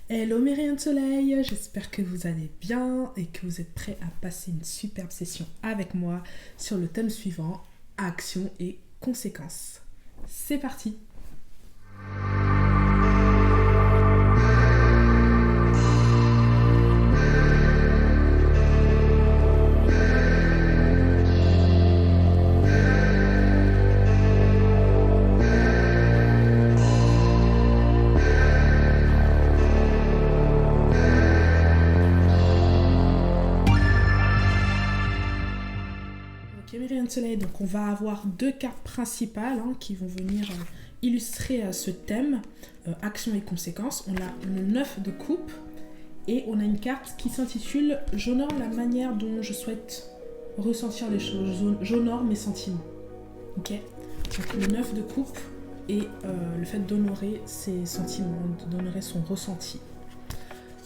Hello mes rayons de soleil, j'espère que vous allez bien et que vous êtes prêts à passer une superbe session avec moi sur le thème suivant, action et conséquences. C'est parti. Ok mes rayons de soleil, donc on va avoir deux cartes principales qui vont venir illustrer ce thème, action et conséquences. On a le 9 de coupe et on a une carte qui s'intitule « J'honore la manière dont je souhaite ressentir les choses, j'honore mes sentiments ». Ok. Donc le 9 de coupe et le fait d'honorer ses sentiments, d'honorer son ressenti.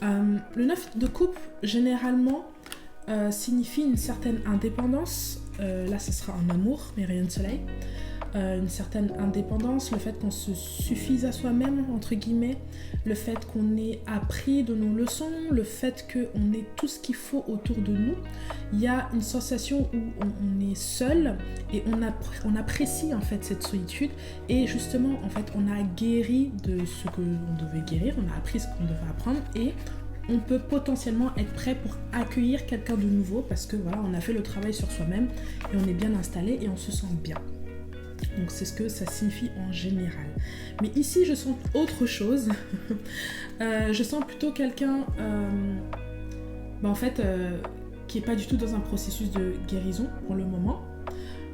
Le 9 de coupe, généralement, signifie une certaine indépendance. Là, ce sera en amour, mes rayons de soleil. Une certaine indépendance, le fait qu'on se suffise à soi-même, entre guillemets, le fait qu'on ait appris de nos leçons, le fait qu'on ait tout ce qu'il faut autour de nous. Il y a une sensation où on est seul et on apprécie en fait cette solitude et justement en fait on a guéri de ce que l'on devait guérir, on a appris ce qu'on devait apprendre et on peut potentiellement être prêt pour accueillir quelqu'un de nouveau parce que voilà, on a fait le travail sur soi-même et on est bien installé et on se sent bien. Donc c'est ce que ça signifie en général. Mais ici je sens autre chose. Je sens plutôt quelqu'un qui n'est pas du tout dans un processus de guérison pour le moment.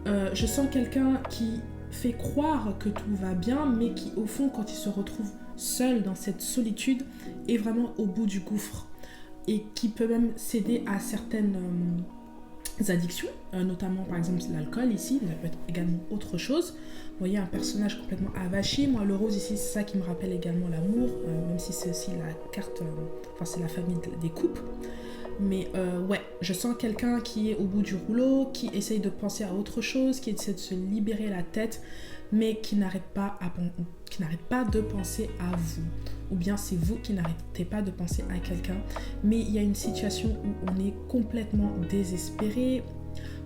Je sens quelqu'un qui fait croire que tout va bien, mais qui au fond quand il se retrouve seul dans cette solitude est vraiment au bout du gouffre et qui peut même céder à certaines addictions, notamment par exemple l'alcool ici, ça peut être également autre chose. Vous voyez un personnage complètement avachi, moi le rose ici c'est ça qui me rappelle également l'amour, même si c'est aussi la carte, c'est la famille des coupes. Mais ouais, je sens quelqu'un qui est au bout du rouleau, qui essaye de penser à autre chose, qui essaie de se libérer la tête, mais qui n'arrête pas de penser à vous. Ou bien c'est vous qui n'arrêtez pas de penser à quelqu'un, mais il y a une situation où on est complètement désespéré,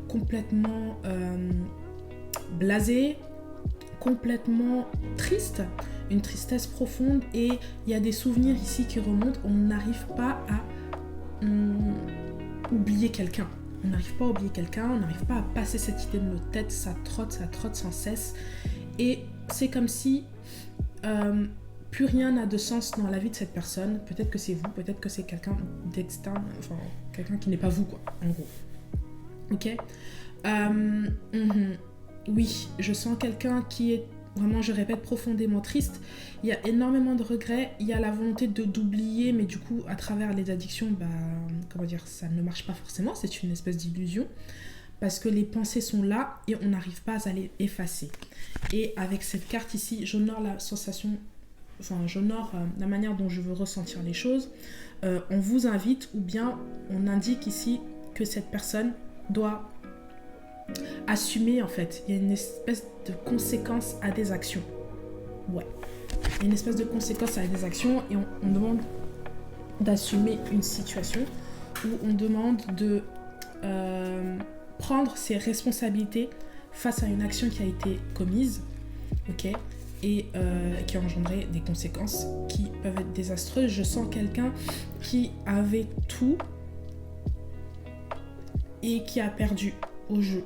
complètement blasé, complètement triste, une tristesse profonde, et il y a des souvenirs ici qui remontent, on n'arrive pas à oublier quelqu'un. On n'arrive pas à oublier quelqu'un, on n'arrive pas à passer cette idée de notre tête, ça trotte sans cesse. Et c'est comme si plus rien n'a de sens dans la vie de cette personne. Peut-être que c'est vous, peut-être que c'est quelqu'un d'externe, quelqu'un qui n'est pas vous, quoi, en gros. Ok. Oui, je sens quelqu'un qui est vraiment, je répète, profondément triste. Il y a énormément de regrets, il y a la volonté d'oublier, mais du coup, à travers les addictions, ça ne marche pas forcément, c'est une espèce d'illusion, parce que les pensées sont là et on n'arrive pas à les effacer. Et avec cette carte ici, j'honore la sensation, j'honore la manière dont je veux ressentir les choses. On vous invite, ou bien on indique ici que cette personne doit assumer en fait. Il y a une espèce de conséquence à des actions. Ouais. Il y a une espèce de conséquence à des actions et on demande d'assumer une situation où on demande de prendre ses responsabilités face à une action qui a été commise, ok, et qui a engendré des conséquences qui peuvent être désastreuses. Je sens quelqu'un qui avait tout et qui a perdu au jeu.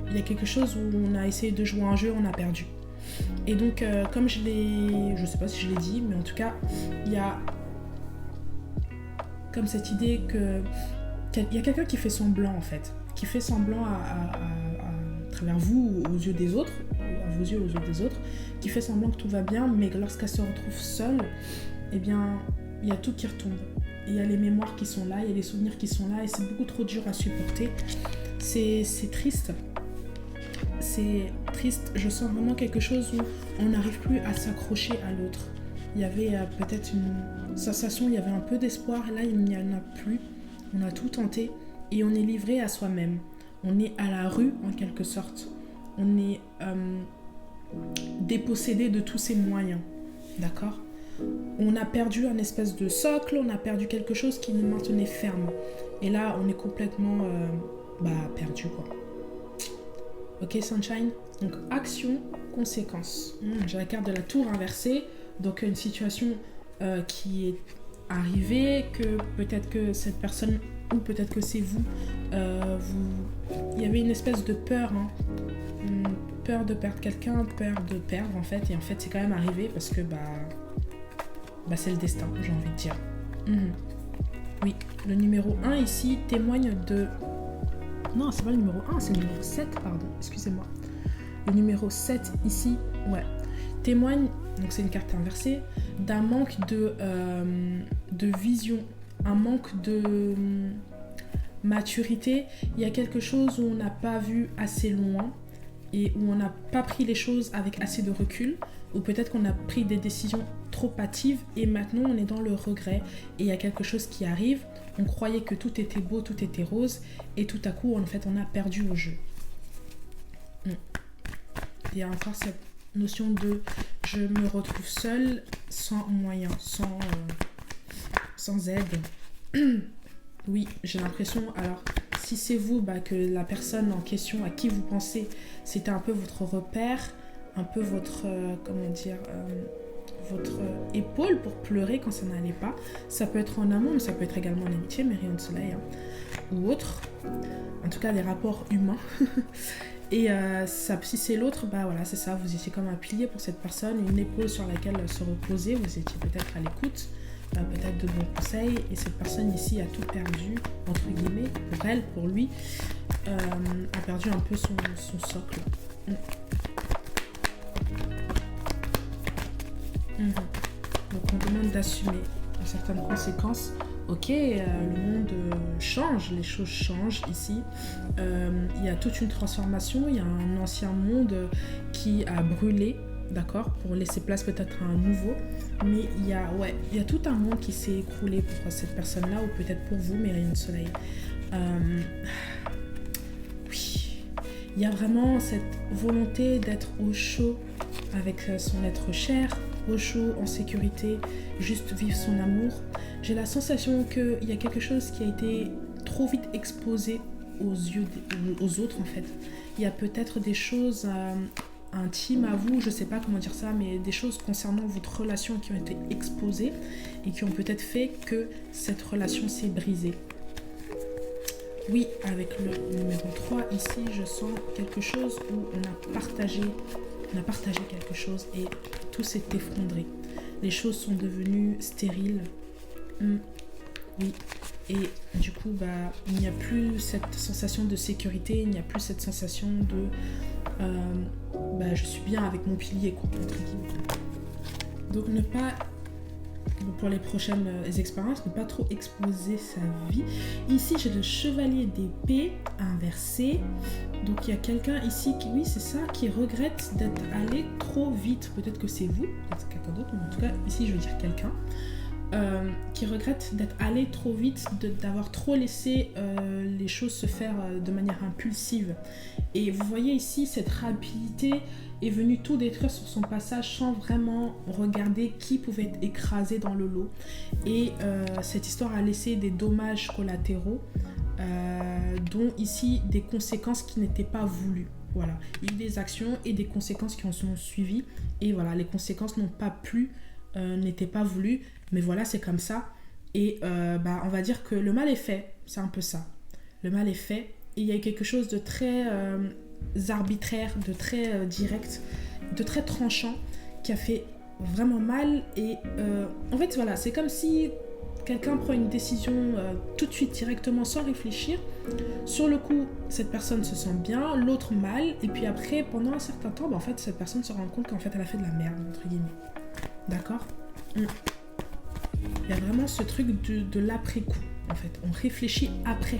Il y a quelque chose où on a essayé de jouer un jeu, on a perdu. Et donc, comme je sais pas si je l'ai dit, mais en tout cas, il y a comme cette idée qu'il y a quelqu'un qui fait semblant en fait, qui fait semblant à travers vous, aux yeux des autres, à vos yeux, aux yeux des autres, qui fait semblant que tout va bien, mais lorsqu'elle se retrouve seule, eh bien, il y a tout qui retombe. Il y a les mémoires qui sont là, il y a les souvenirs qui sont là, et c'est beaucoup trop dur à supporter. C'est triste. C'est triste. Je sens vraiment quelque chose où on n'arrive plus à s'accrocher à l'autre. Il y avait peut-être une sensation, il y avait un peu d'espoir, et là il n'y en a plus. On a tout tenté et on est livré à soi-même. On est à la rue en quelque sorte. On est dépossédé de tous ses moyens. D'accord ? on a perdu un espèce de socle, on a perdu quelque chose qui nous maintenait ferme. Et là, on est complètement perdu, quoi. Ok, Sunshine? Donc, action, conséquence. J'ai la carte de la tour inversée. Donc, une situation qui est arrivée, que peut-être que cette personne, ou peut-être que c'est vous, il y avait une espèce de peur, peur de perdre quelqu'un, peur de perdre, en fait. Et en fait, c'est quand même arrivé parce que, c'est le destin, j'ai envie de dire. Oui, le numéro 1 ici témoigne de... Non, c'est pas le numéro 1, c'est le numéro 7, pardon, excusez-moi. Le numéro 7 ici, témoigne, donc c'est une carte inversée, d'un manque de vision, un manque de maturité. Il y a quelque chose où on n'a pas vu assez loin et où on n'a pas pris les choses avec assez de recul, ou peut-être qu'on a pris des décisions trop hâtives et maintenant on est dans le regret et il y a quelque chose qui arrive. On croyait que tout était beau, tout était rose et tout à coup en fait on a perdu au jeu. Il y a encore cette notion de je me retrouve seule, sans moyens, sans aide. Oui, j'ai l'impression, alors si c'est vous, que la personne en question à qui vous pensez, c'était un peu votre repère, un peu votre, votre épaule pour pleurer quand ça n'allait pas. Ça peut être en amour, mais ça peut être également en amitié, mais rayon de soleil, ou autre. En tout cas, des rapports humains. Et si c'est l'autre, c'est ça, vous étiez comme un pilier pour cette personne, une épaule sur laquelle se reposer, vous étiez peut-être à l'écoute, peut-être de bons conseils, et cette personne ici a tout perdu, entre guillemets, pour elle, pour lui, a perdu un peu son socle. Donc on demande d'assumer certaines conséquences. Ok, le monde change, les choses changent ici. Il y a toute une transformation, il y a un ancien monde qui a brûlé, d'accord, pour laisser place peut-être à un nouveau. Mais il y a tout un monde qui s'est écroulé pour cette personne-là, ou peut-être pour vous, mes rayons de soleil. Oui, il y a vraiment cette volonté d'être au chaud avec son être cher, au chaud, en sécurité, juste vivre son amour. J'ai la sensation qu'il y a quelque chose qui a été trop vite exposé aux autres en fait. Il y a peut-être des choses intimes à vous, je sais pas comment dire ça, mais des choses concernant votre relation qui ont été exposées et qui ont peut-être fait que cette relation s'est brisée. Oui, avec le numéro 3 ici, je sens quelque chose où on a partagé quelque chose et tout s'est effondré. Les choses sont devenues stériles. Oui. Et du coup, il n'y a plus cette sensation de sécurité, il n'y a plus cette sensation de je suis bien avec mon pilier, quoi, entre guillemets. Donc ne pas, pour les prochaines expériences, ne pas trop exposer sa vie. Ici, j'ai le chevalier d'épée inversé. Donc il y a quelqu'un ici qui, oui c'est ça, qui regrette d'être allé trop vite. Peut-être que c'est vous, peut-être quelqu'un d'autre, mais en tout cas ici je veux dire quelqu'un. Qui regrette d'être allé trop vite, d'avoir trop laissé les choses se faire de manière impulsive. Et vous voyez ici, cette rapidité est venue tout détruire sur son passage sans vraiment regarder qui pouvait être écrasé dans le lot. Et cette histoire a laissé des dommages collatéraux, dont ici des conséquences qui n'étaient pas voulues. Voilà, il y a eu des actions et des conséquences qui en sont suivies. Et voilà, les conséquences n'ont pas plu, n'étaient pas voulues. Mais voilà, c'est comme ça. Et on va dire que le mal est fait. C'est un peu ça. Le mal est fait. Et il y a quelque chose de très arbitraire, de très direct, de très tranchant qui a fait vraiment mal. Et en fait, voilà, c'est comme si quelqu'un prend une décision tout de suite, directement, sans réfléchir. Sur le coup, cette personne se sent bien, l'autre mal. Et puis après, pendant un certain temps, en fait, cette personne se rend compte qu'en fait, elle a fait de la merde, entre guillemets. D'accord ? Il y a vraiment ce truc de l'après-coup, en fait. On réfléchit après.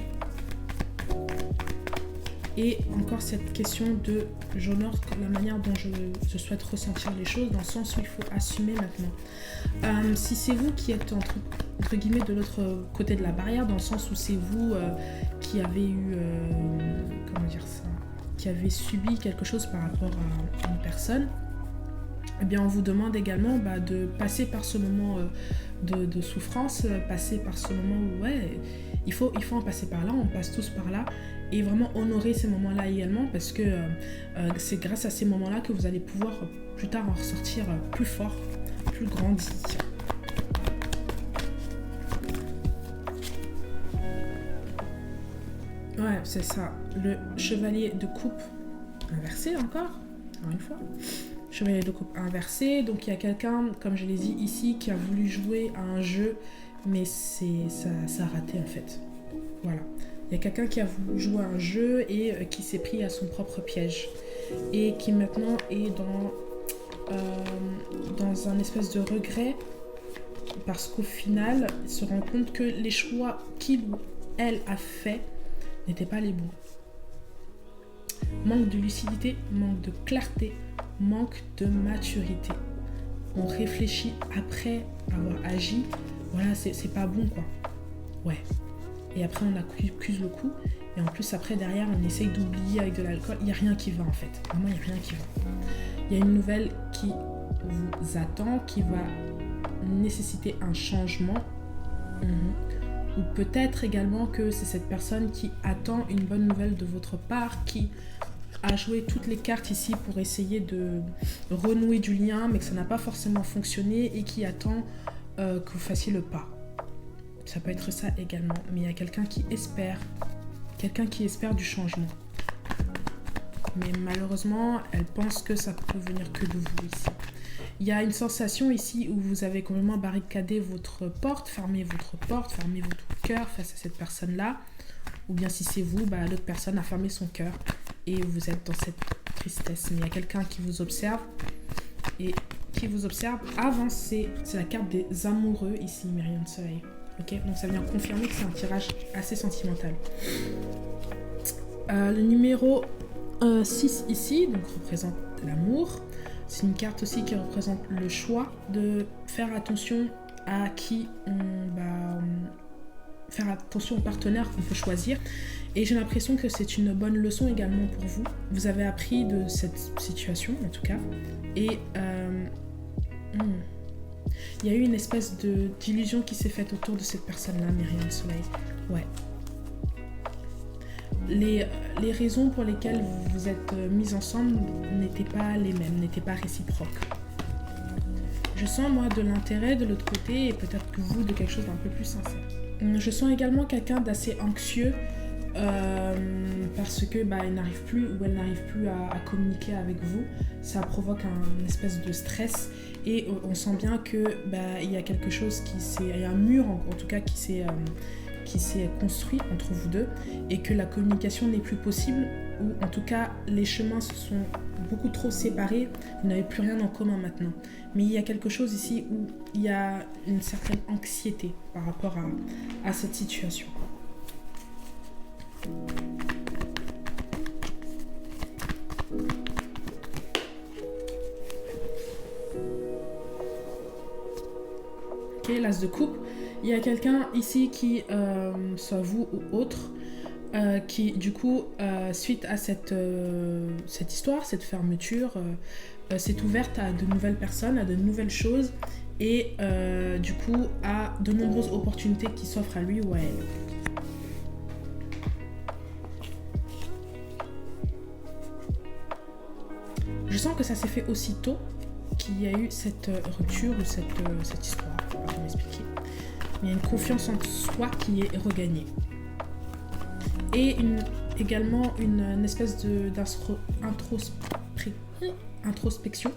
Et encore cette question de j'honore la manière dont je souhaite ressentir les choses, dans le sens où il faut assumer maintenant. Si c'est vous qui êtes entre guillemets de l'autre côté de la barrière, dans le sens où c'est vous qui avez eu, qui avez subi quelque chose par rapport à une personne, eh bien, on vous demande également de passer par ce moment de souffrance, passer par ce moment où, ouais, il faut en passer par là, on passe tous par là, et vraiment honorer ces moments-là également, parce que c'est grâce à ces moments-là que vous allez pouvoir plus tard en ressortir plus fort, plus grandi. Ouais, c'est ça. Le chevalier de coupe inversé encore une fois. Chevalier de coupe inversé. Donc il y a quelqu'un, comme je l'ai dit ici, qui a voulu jouer à un jeu, mais ça a raté en fait. Voilà. Il y a quelqu'un qui a voulu jouer à un jeu et qui s'est pris à son propre piège. Et qui maintenant est dans un espèce de regret, parce qu'au final, il se rend compte que les choix qu'il ou elle a fait n'étaient pas les bons. Manque de lucidité, manque de clarté, manque de maturité. On réfléchit après avoir agi. Voilà, c'est pas bon quoi. Ouais. Et après on accuse le coup. Et en plus après derrière on essaye d'oublier avec de l'alcool. Il n'y a rien qui va en fait. Vraiment il n'y a rien qui va. Il y a une nouvelle qui vous attend, qui va nécessiter un changement. Ou peut-être également que c'est cette personne qui attend une bonne nouvelle de votre part, qui a joué toutes les cartes ici pour essayer de renouer du lien, mais que ça n'a pas forcément fonctionné et qui attend que vous fassiez le pas. Ça peut être ça également, mais il y a quelqu'un qui espère du changement. Mais malheureusement, elle pense que ça peut venir que de vous ici. Il y a une sensation ici où vous avez complètement barricadé votre porte, fermé votre cœur face à cette personne-là. Ou bien si c'est vous, l'autre personne a fermé son cœur et vous êtes dans cette tristesse. Mais il y a quelqu'un qui vous observe et qui vous observe avancer. C'est la carte des amoureux ici, Myriam Soleil. Ok, donc ça vient confirmer que c'est un tirage assez sentimental. Le numéro 6 ici, donc représente l'amour. C'est une carte aussi qui représente le choix de faire attention à qui faire attention aux partenaires qu'on peut choisir. Et j'ai l'impression que c'est une bonne leçon également pour vous. Vous avez appris de cette situation en tout cas. Et il y a eu une espèce d'illusion qui s'est faite autour de cette personne-là, Myriam Soleil. Ouais. Les raisons pour lesquelles vous vous êtes mis ensemble n'étaient pas les mêmes, n'étaient pas réciproques. Je sens moi de l'intérêt de l'autre côté et peut-être que vous de quelque chose d'un peu plus sincère. Je sens également quelqu'un d'assez anxieux parce que il n'arrive plus ou elle n'arrive plus à communiquer avec vous. Ça provoque un espèce de stress et on sent bien que il y a quelque chose il y a un mur en tout cas qui s'est construit entre vous deux et que la communication n'est plus possible, ou en tout cas les chemins se sont beaucoup trop séparés, vous n'avez plus rien en commun maintenant. Mais il y a quelque chose ici où il y a une certaine anxiété par rapport à cette situation. Ok, l'as de coupe. Il y a quelqu'un ici qui, soit vous ou autre, qui du coup, suite à cette histoire, cette fermeture, s'est ouverte à de nouvelles personnes, à de nouvelles choses et du coup à de nombreuses opportunités qui s'offrent à lui ou à elle. Je sens que ça s'est fait aussitôt qu'il y a eu cette rupture ou cette histoire, je ne vais pas m'expliquer. Il y a une confiance en soi qui est regagnée. Et également une espèce d'introspection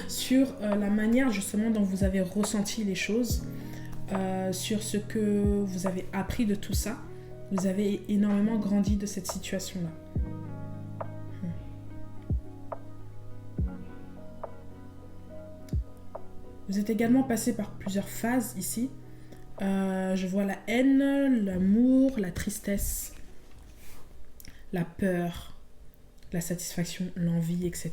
sur la manière justement dont vous avez ressenti les choses, sur ce que vous avez appris de tout ça. Vous avez énormément grandi de cette situation-là. Vous êtes également passé par plusieurs phases ici. Je vois la haine, l'amour, la tristesse, la peur, la satisfaction, l'envie, etc.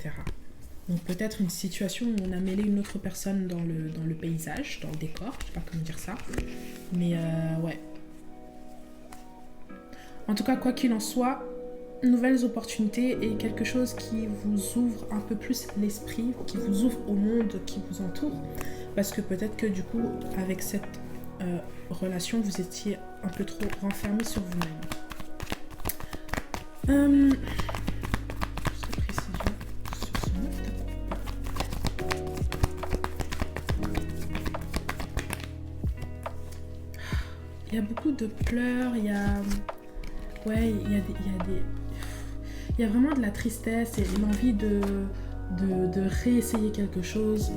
Donc peut-être une situation où on a mêlé une autre personne dans le paysage, dans le décor, je sais pas comment dire ça. Mais ouais. En tout cas, quoi qu'il en soit, nouvelles opportunités et quelque chose qui vous ouvre un peu plus l'esprit, qui vous ouvre au monde qui vous entoure. Parce que peut-être que du coup, avec cette relation, vous étiez un peu trop renfermé sur vous-même. Juste précision sur ce 9 de coupe. Il y a beaucoup de pleurs, il y a... Ouais, il y a vraiment de la tristesse et l'envie de réessayer quelque chose.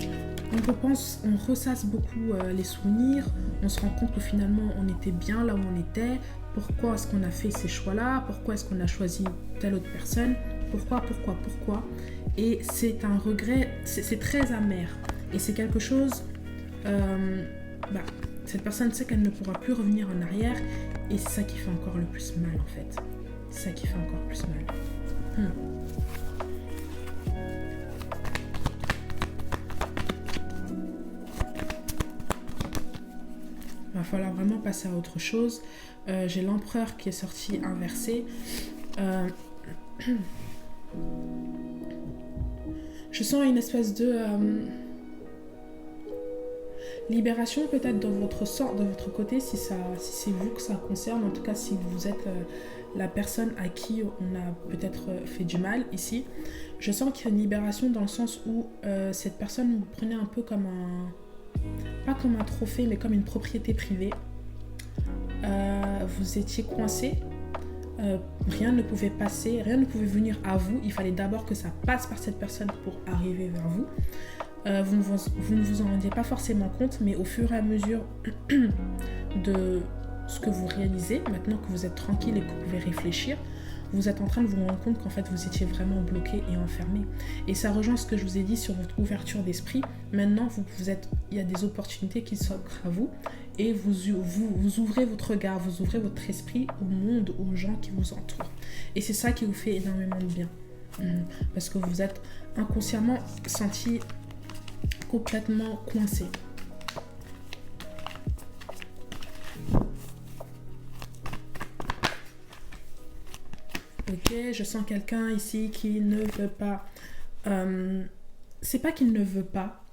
On repense, on ressasse beaucoup les souvenirs. On se rend compte que finalement on était bien là où on était. Pourquoi est-ce qu'on a fait ces choix-là? Pourquoi est-ce qu'on a choisi telle autre personne? Pourquoi? Et c'est un regret, c'est très amer. Et c'est quelque chose... cette personne sait qu'elle ne pourra plus revenir en arrière. Et c'est ça qui fait encore le plus mal en fait. C'est ça qui fait encore plus mal. Va falloir vraiment passer à autre chose. J'ai l'empereur qui est sorti inversé. Je sens une espèce de libération peut-être dans votre côté, si c'est vous que ça concerne. En tout cas, si vous êtes la personne à qui on a peut-être fait du mal ici. Je sens qu'il y a une libération dans le sens où cette personne vous prenait un peu comme pas comme un trophée, mais comme une propriété privée. Vous étiez coincé. Rien ne pouvait passer, rien ne pouvait venir à vous. Il fallait d'abord que ça passe par cette personne pour arriver vers vous. Vous ne vous en rendiez pas forcément compte, mais au fur et à mesure de ce que vous réalisez, maintenant que vous êtes tranquille et que vous pouvez réfléchir, vous êtes en train de vous rendre compte qu'en fait vous étiez vraiment bloqué et enfermé. Et ça rejoint ce que je vous ai dit sur votre ouverture d'esprit. Maintenant, il y a des opportunités qui s'offrent à vous et vous ouvrez votre regard, vous ouvrez votre esprit au monde, aux gens qui vous entourent. Et c'est ça qui vous fait énormément de bien. Parce que vous êtes inconsciemment senti complètement coincé. Ok, je sens quelqu'un ici qui ne veut pas. C'est pas qu'il ne veut pas,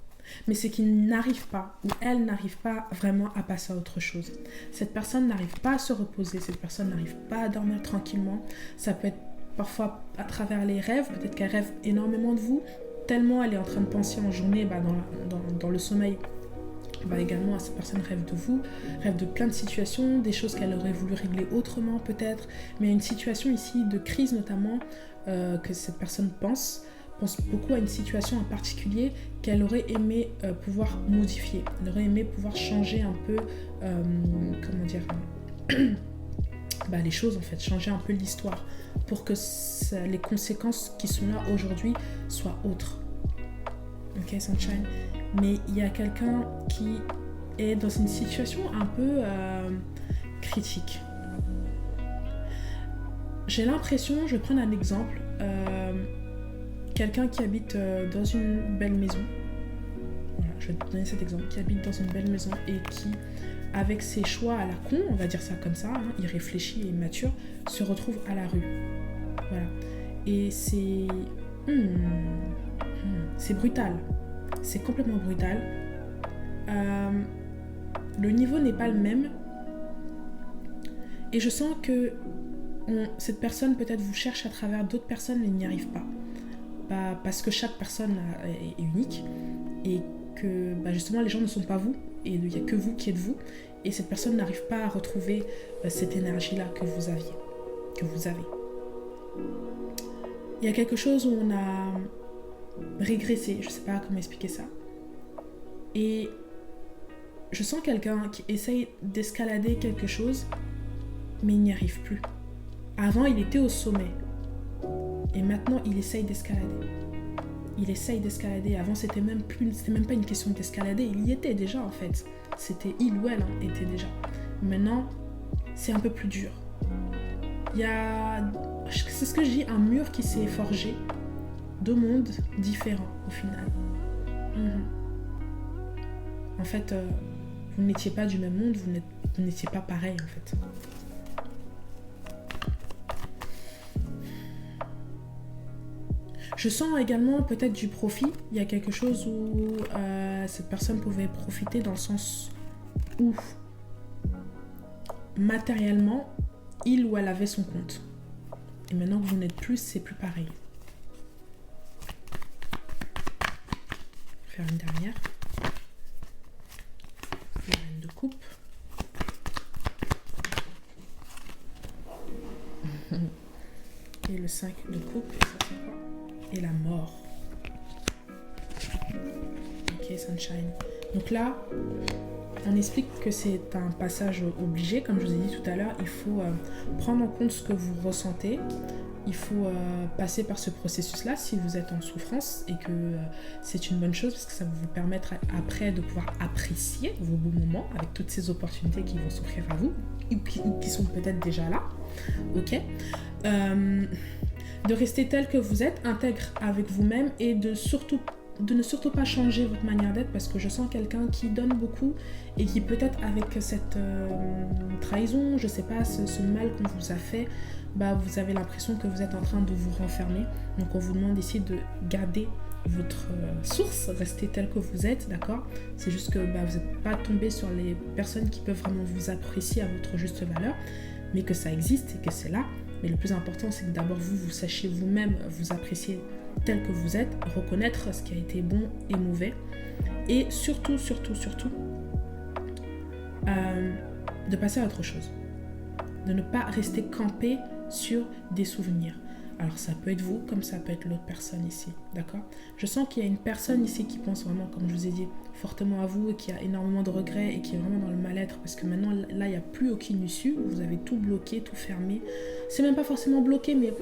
mais c'est qu'il n'arrive pas, ou elle n'arrive pas vraiment à passer à autre chose. Cette personne n'arrive pas à se reposer, cette personne n'arrive pas à dormir tranquillement. Ça peut être parfois à travers les rêves, peut-être qu'elle rêve énormément de vous, tellement elle est en train de penser en journée dans le sommeil. Également, cette personne rêve de vous, rêve de plein de situations, des choses qu'elle aurait voulu régler autrement peut-être, mais il y a une situation ici de crise notamment que cette personne pense beaucoup à une situation en particulier qu'elle aurait aimé pouvoir modifier. Elle aurait aimé pouvoir changer un peu, les choses en fait, changer un peu l'histoire pour que les conséquences qui sont là aujourd'hui soient autres. Ok, Sunshine? Mais il y a quelqu'un qui est dans une situation un peu critique. J'ai l'impression, je vais prendre un exemple, quelqu'un qui habite dans une belle maison. Voilà, je vais te donner cet exemple, qui habite dans une belle maison et qui, avec ses choix à la con, on va dire ça comme ça, il réfléchit et mature, se retrouve à la rue. Voilà. Et c'est brutal. C'est complètement brutal. Le niveau n'est pas le même. Et je sens que cette personne peut-être vous cherche à travers d'autres personnes mais n'y arrive pas. Parce que chaque personne est unique et que justement les gens ne sont pas vous et il n'y a que vous qui êtes vous. Et cette personne n'arrive pas à retrouver cette énergie-là que vous avez. Il y a quelque chose où on a régressé, je sais pas comment expliquer ça. Et je sens quelqu'un qui essaye d'escalader quelque chose, mais il n'y arrive plus. Avant, il était au sommet. Et maintenant, il essaye d'escalader. Avant, c'était même pas une question d'escalader. Il y était déjà, en fait. Il ou elle était déjà. Maintenant, c'est un peu plus dur. C'est ce que je dis, un mur qui s'est forgé. Deux mondes différents au final. En fait, vous n'étiez pas du même monde, vous n'étiez pas pareil en fait. Je sens également peut-être du profit. Il y a quelque chose où cette personne pouvait profiter dans le sens où matériellement, il ou elle avait son compte. Et maintenant que vous n'êtes plus, c'est plus pareil. Faire une dernière. La reine de coupe. Et le 5 de coupe. Ça fait quoi? Et la mort. Ok, sunshine. Donc là, on explique que c'est un passage obligé, comme je vous ai dit tout à l'heure. Il faut prendre en compte ce que vous ressentez. Il faut passer par ce processus-là si vous êtes en souffrance et que c'est une bonne chose parce que ça va vous permettre après de pouvoir apprécier vos beaux moments avec toutes ces opportunités qui vont s'offrir à vous ou qui sont peut-être déjà là. Ok. De rester tel que vous êtes, intègre avec vous-même et de ne surtout pas changer votre manière d'être parce que je sens quelqu'un qui donne beaucoup et qui peut-être avec cette trahison, je sais pas, ce mal qu'on vous a fait, bah, vous avez l'impression que vous êtes en train de vous renfermer. Donc on vous demande ici de garder votre source, rester tel que vous êtes, d'accord? C'est juste que bah, vous n'êtes pas tombé sur les personnes qui peuvent vraiment vous apprécier à votre juste valeur, mais que ça existe et que c'est là. Mais le plus important, c'est que d'abord vous sachiez vous-même vous apprécier tel que vous êtes, reconnaître ce qui a été bon et mauvais, et surtout, de passer à autre chose. De ne pas rester campé sur des souvenirs. Alors ça peut être vous, comme ça peut être l'autre personne ici, d'accord? Je sens qu'il y a une personne ici qui pense vraiment, comme je vous ai dit, fortement à vous et qui a énormément de regrets et qui est vraiment dans le mal-être parce que maintenant, là, il n'y a plus aucune issue. Vous avez tout bloqué, tout fermé. C'est même pas forcément bloqué, mais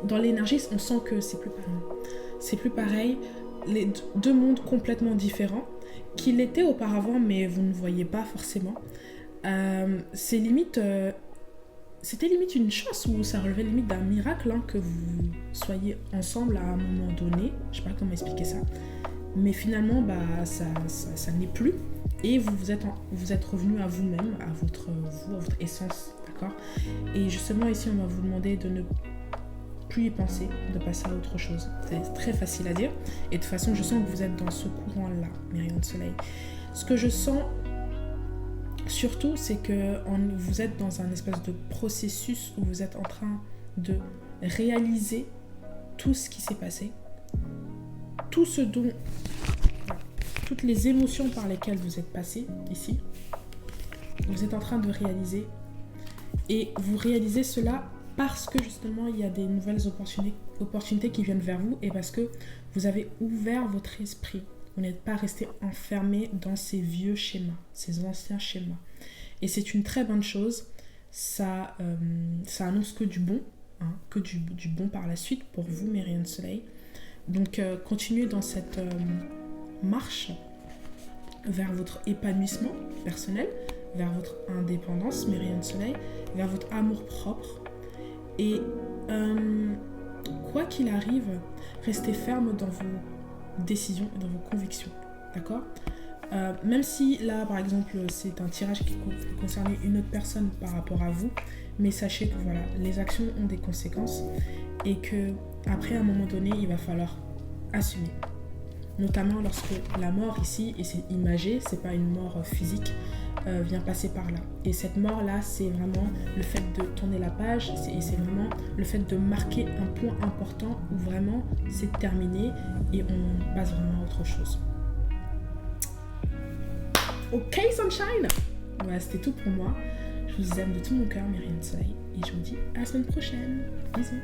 dans l'énergie, on sent que c'est plus pareil. C'est plus pareil. Les deux mondes complètement différents qu'il était auparavant, mais vous ne voyez pas forcément. C'est limite... C'était limite une chance ou ça relevait limite d'un miracle hein, que vous soyez ensemble à un moment donné. Je sais pas comment expliquer ça. Mais finalement, bah, ça n'est plus. Et vous êtes revenu à vous-même, à votre essence. D'accord? Et justement, ici, on va vous demander de ne plus y penser, de passer à autre chose. C'est très facile à dire. Et de toute façon, je sens que vous êtes dans ce courant-là, mes rayons de soleil. Ce que je sens... Surtout, c'est que vous êtes dans un espèce de processus où vous êtes en train de réaliser tout ce qui s'est passé, tout ce dont, toutes les émotions par lesquelles vous êtes passé ici, vous êtes en train de réaliser et vous réalisez cela parce que justement il y a des nouvelles opportunités qui viennent vers vous et parce que vous avez ouvert votre esprit. Vous n'êtes pas resté enfermé dans ces vieux schémas, ces anciens schémas. Et c'est une très bonne chose. Ça annonce que du bon, hein, que du bon par la suite pour vous, mes rayons de soleil. Donc, continuez dans cette marche vers votre épanouissement personnel, vers votre indépendance, mes rayons de soleil, vers votre amour propre. Et quoi qu'il arrive, restez ferme dans vos décisions et dans vos convictions, d'accord? Même si là par exemple c'est un tirage qui peut concerner une autre personne par rapport à vous, mais sachez que voilà, les actions ont des conséquences et que après à un moment donné il va falloir assumer, notamment lorsque la mort ici, et c'est imagé, c'est pas une mort physique, vient passer par là. Et cette mort-là, c'est vraiment le fait de tourner la page, et c'est vraiment le fait de marquer un point important où vraiment c'est terminé et on passe vraiment à autre chose. Ok, Sunshine! Voilà, c'était tout pour moi. Je vous aime de tout mon cœur, mes rayons de soleil, et je vous dis à la semaine prochaine. Bisous!